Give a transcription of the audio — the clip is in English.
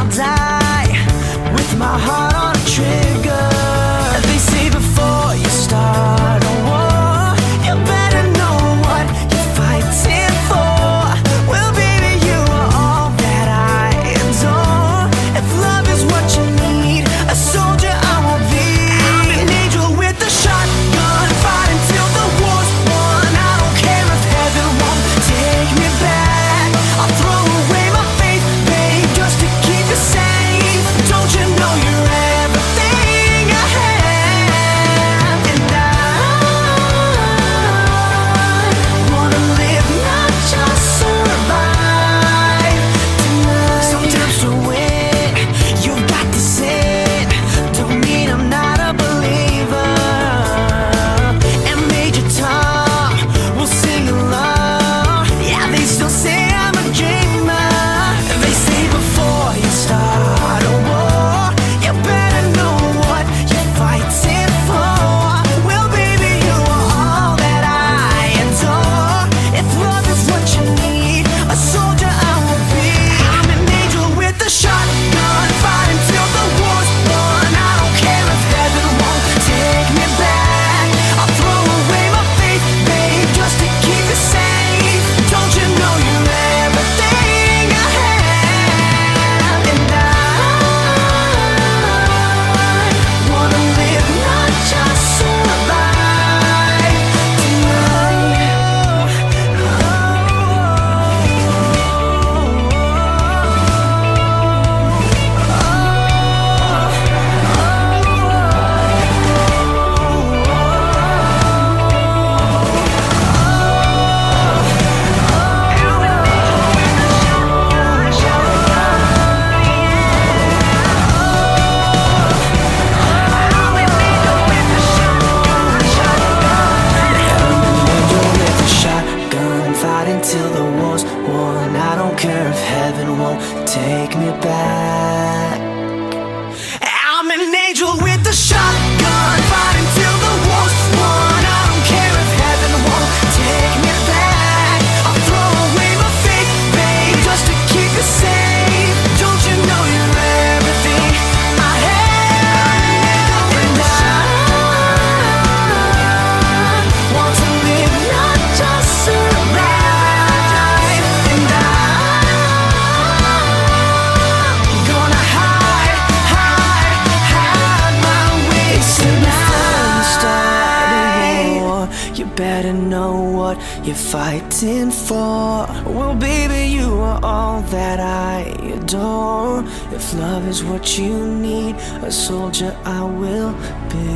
I'll die with my heart on a trigger. They say before you start a war, you better know what you're fighting for. Well, baby, you are all that I adore. If love is what you need, a soldier I will be. I'm an angel with a shotgun, fighting till the war's won. I don't care if heaven won't take me back. I'll throw away my faith, babe, just to keep you safe. Don't you know you're everything I have? And I wanna live, not just survive tonight. Sometimes to win, you've got to sin. Don't mean I'm not a believer. And Major Tom will sing along. Yeah, they still say I'm a dreamer. They say before you start a war, you better know what you're fighting for. Well, baby, you are all that I adore. If love is what you need, a soldier I will be. I'm an angel with a shotgun, fighting till the war's won. I don't care if heaven won't take me back. I'll throw away my faith, babe, just to keep you safe. Don't you know you're everything I have? And I wanna live, not just survive fighting till the war's won. I don't care if heaven won't take me back. I'm an angel with a shotgun, fighting till the war's won. I don't care if heaven won't take me back. I'll throw away my faith, babe, just to keep you safe. Don't you know you're everything I have? And I want to live, not just survive. And I'm gonna hide my ways tonight. Start a war, you better know what you're fighting for. Well, baby, you are all that I adore. If love is what you need, a soldier I will be.